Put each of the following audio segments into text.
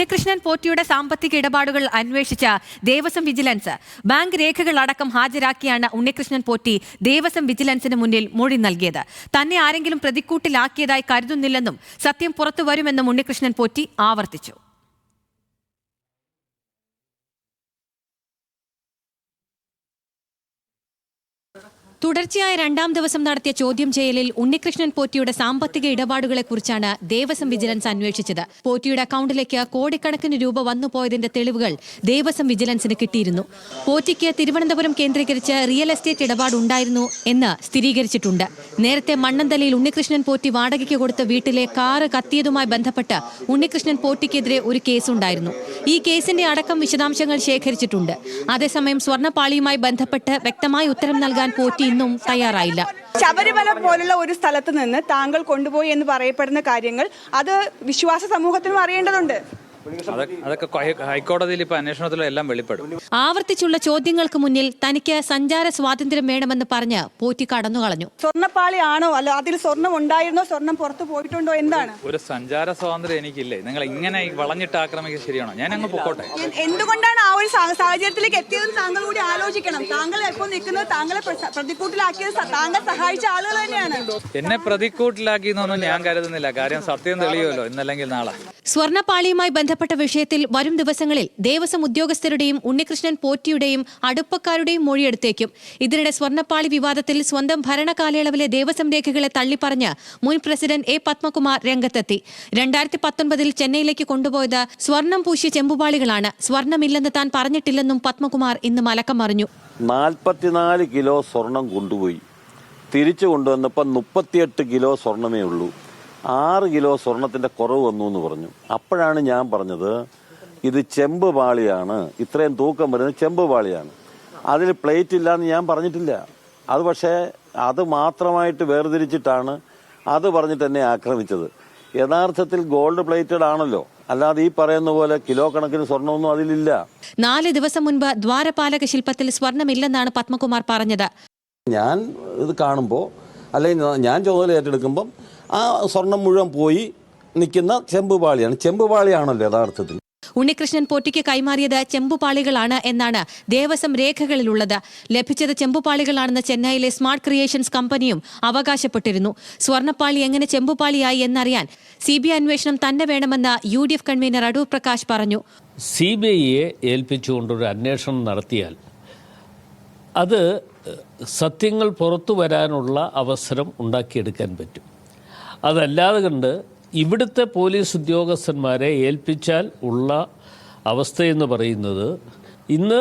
ഉണ്ണികൃഷ്ണൻ പോറ്റിയുടെ സാമ്പത്തിക ഇടപാടുകൾ അന്വേഷിച്ച ദേവസ്വം വിജിലൻസ് ബാങ്ക് രേഖകൾ അടക്കം ഹാജരാക്കിയാണ് ഉണ്ണികൃഷ്ണൻ പോറ്റി ദേവസ്വം വിജിലൻസിന് മുന്നിൽ മൊഴി നൽകിയത്. തന്നെ ആരെങ്കിലും പ്രതിക്കൂട്ടിലാക്കിയതായി കരുതുന്നില്ലെന്നും സത്യം പുറത്തുവരുമെന്നും ഉണ്ണികൃഷ്ണൻ പോറ്റി ആവർത്തിച്ചു. തുടർച്ചയായ രണ്ടാം ദിവസം നടത്തിയ ചോദ്യം ചെയ്യലിൽ ഉണ്ണികൃഷ്ണൻ പോറ്റിയുടെ സാമ്പത്തിക ഇടപാടുകളെക്കുറിച്ചാണ് ദേവസ്വം വിജിലൻസ് അന്വേഷിച്ചത്. പോറ്റിയുടെ അക്കൗണ്ടിലേക്ക് കോടിക്കണക്കിന് രൂപ വന്നുപോയതിന്റെ തെളിവുകൾ ദേവസ്വം വിജിലൻസിന് കിട്ടിയിരുന്നു. പോറ്റിക്ക് തിരുവനന്തപുരം കേന്ദ്രീകരിച്ച് റിയൽ എസ്റ്റേറ്റ് ഇടപാടുണ്ടായിരുന്നു എന്ന് സ്ഥിരീകരിച്ചിട്ടുണ്ട്. നേരത്തെ മണ്ണന്തലയിൽ ഉണ്ണികൃഷ്ണൻ പോറ്റി വാടകയ്ക്ക് കൊടുത്ത വീട്ടിലെ കാറ് കത്തിയതുമായി ബന്ധപ്പെട്ട് ഉണ്ണികൃഷ്ണൻ പോറ്റിക്കെതിരെ ഒരു കേസുണ്ടായിരുന്നു. ഈ കേസിന്റെ അടക്കം വിശദാംശങ്ങൾ ശേഖരിച്ചിട്ടുണ്ട്. അതേസമയം സ്വർണ്ണപ്പാളിയുമായി ബന്ധപ്പെട്ട് വ്യക്തമായ ഉത്തരം നൽകാൻ പോറ്റി ഇന്നും തയ്യാറായില്ല. ശബരിമല പോലുള്ള ഒരു സ്ഥലത്ത് നിന്ന് താങ്കൾ കൊണ്ടുപോയി എന്ന് പറയപ്പെടുന്ന കാര്യങ്ങൾ അത് വിശ്വാസ സമൂഹത്തിനും അറിയേണ്ടതുണ്ട്. അതൊക്കെ ഹൈക്കോടതിയിൽ ഇപ്പൊ അന്വേഷണത്തിലും എല്ലാം വെളിപ്പെടും. ആവർത്തിച്ചുള്ള ചോദ്യങ്ങൾക്ക് മുന്നിൽ തനിക്ക് സഞ്ചാര സ്വാതന്ത്ര്യം വേണമെന്ന് പറഞ്ഞ് പോറ്റി കടന്നുകളഞ്ഞു. സ്വർണ്ണപ്പാളി ആണോ അല്ല അതിൽ സ്വർണം ഉണ്ടായിരുന്നോ, സ്വർണം പുറത്തു പോയിട്ടുണ്ടോ, എന്താണ്? ഒരു സഞ്ചാര സ്വാതന്ത്ര്യം എനിക്കില്ലേ? നിങ്ങൾ ഇങ്ങനെ വളഞ്ഞിട്ട് ആക്രമിക്കുക ശരിയാണോ? ഞാൻ അങ്ങ് പൊക്കോട്ടെ. എന്തുകൊണ്ടാണ് ആ ഒരു സാഹചര്യത്തിലേക്ക് എത്തിയതെന്ന് താങ്കൾ കൂടി ആലോചിക്കണം. താങ്കൾ എപ്പോൾ നിൽക്കുന്നത് താങ്കളെ പ്രതിക്കൂട്ടിലാക്കിയത് താങ്കൾ സഹായിച്ച ആളുകൾ തന്നെയാണ്. എന്നെ പ്രതിക്കൂട്ടിലാക്കിയെന്നൊന്നും ഞാൻ കരുതുന്നില്ല. കാര്യം സത്യം തെളിയുമല്ലോ ഇന്നല്ലെങ്കിൽ നാളെ. സ്വർണ്ണപ്പാളിയുമായി ബന്ധപ്പെട്ട വിഷയത്തിൽ വരും ദിവസങ്ങളിൽ ദേവസ്വം ഉദ്യോഗസ്ഥരുടെയും ഉണ്ണികൃഷ്ണൻ പോറ്റിയുടെയും അടുപ്പക്കാരുടെയും മൊഴിയെടുത്തേക്കും. ഇതിനിടെ സ്വർണ്ണപ്പാളി വിവാദത്തിൽ സ്വന്തം ഭരണകാലയളവിലെ ദേവസ്വം രേഖകളെ തള്ളിപ്പറഞ്ഞ് മുൻ പ്രസിഡന്റ് എ പത്മകുമാർ രംഗത്തെത്തി. 2019 ചെന്നൈയിലേക്ക് കൊണ്ടുപോയത് സ്വർണം പൂശിയ ചെമ്പുപാളികളാണ്. സ്വർണമില്ലെന്ന് താൻ പറഞ്ഞിട്ടില്ലെന്നും പത്മകുമാർ ഇന്ന് മലക്കം മറിഞ്ഞു. 44 കിലോ സ്വർണം കൊണ്ടുപോയി. തിരിച്ചു കൊണ്ടുവന്നപ്പോൾ 38 കിലോ സ്വർണമേ ഉള്ളൂ. 6 കിലോ സ്വർണത്തിന്റെ കുറവ് വന്നു എന്ന് പറഞ്ഞു. അപ്പോഴാണ് ഞാൻ പറഞ്ഞത് ഇത് ചെമ്പ് പാളിയാണ്, ഇത്രയും തൂക്കം വരുന്നത് ചെമ്പ് പാളിയാണ്, അതിൽ പ്ലേറ്റ് ഇല്ലാന്ന് ഞാൻ പറഞ്ഞിട്ടില്ല. അത് പക്ഷേ അത് മാത്രമായിട്ട് വേർതിരിച്ചിട്ടാണ് അത് പറഞ്ഞിട്ട് എന്നെ ആക്രമിച്ചത്. യഥാർത്ഥത്തിൽ ഗോൾഡ് പ്ലേറ്റഡ് ആണല്ലോ, അല്ലാതെ ഈ പറയുന്ന പോലെ കിലോ കണക്കിന് സ്വർണ്ണമൊന്നും അതിലില്ല. 4 ദിവസം മുൻപ് ദ്വാരപാലക ശില്പത്തിൽ സ്വർണമില്ലെന്നാണ് പത്മകുമാർ പറഞ്ഞത്. ഞാൻ ഇത് കാണുമ്പോൾ അല്ലെങ്കിൽ ഞാൻ ചുമതല ഏറ്റെടുക്കുമ്പം ആ സ്വർണം മുഴുവൻ പോയി നിൽക്കുന്ന ചെമ്പുപാളിയാണ്. ചെമ്പുപാളിയാണല്ലോ യഥാർത്ഥത്തിൽ. ഉണ്ണികൃഷ്ണൻ പോറ്റിക്ക് കൈമാറിയത് ചെമ്പുപാളികളാണ് എന്നാണ് ദേവസ്വം രേഖകളിലുള്ളത്. ലഭിച്ചത് ചെമ്പുപാളികളാണെന്ന് ചെന്നൈയിലെ സ്മാർട്ട് ക്രിയേഷൻസ് കമ്പനിയും അവകാശപ്പെട്ടിരുന്നു. സ്വർണ്ണപ്പാളി എങ്ങനെ ചെമ്പുപാളിയായി എന്നറിയാൻ CBI അന്വേഷണം തന്നെ വേണമെന്ന് UDF കൺവീനർ അടൂർ പ്രകാശ് പറഞ്ഞു. CBIയെ ഏൽപ്പിച്ചുകൊണ്ടൊരു അന്വേഷണം നടത്തിയാൽ അത് സത്യങ്ങൾ പുറത്തു വരാനുള്ള അവസരം ഉണ്ടാക്കിയെടുക്കാൻ പറ്റും. അതല്ലാതെ കണ്ട് ഇവിടുത്തെ പോലീസ് ഉദ്യോഗസ്ഥന്മാരെ ഏൽപ്പിച്ചാൽ ഉള്ള അവസ്ഥയെന്ന് പറയുന്നത് ഇന്ന്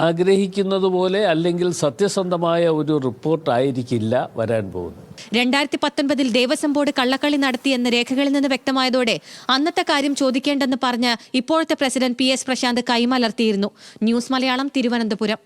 ആഗ്രഹിക്കുന്നത് പോലെ അല്ലെങ്കിൽ സത്യസന്ധമായ ഒരു റിപ്പോർട്ടായിരിക്കില്ല വരാൻ പോകുന്നത്. 2019 ദേവസ്വം ബോർഡ് കള്ളക്കളി നടത്തിയെന്ന് രേഖകളിൽ നിന്ന് വ്യക്തമായതോടെ അന്നത്തെ കാര്യം ചോദിക്കേണ്ടെന്ന് പറഞ്ഞ് ഇപ്പോഴത്തെ പ്രസിഡന്റ് PS പ്രശാന്ത് കൈമലർത്തിയിരുന്നു. ന്യൂസ് മലയാളം, തിരുവനന്തപുരം.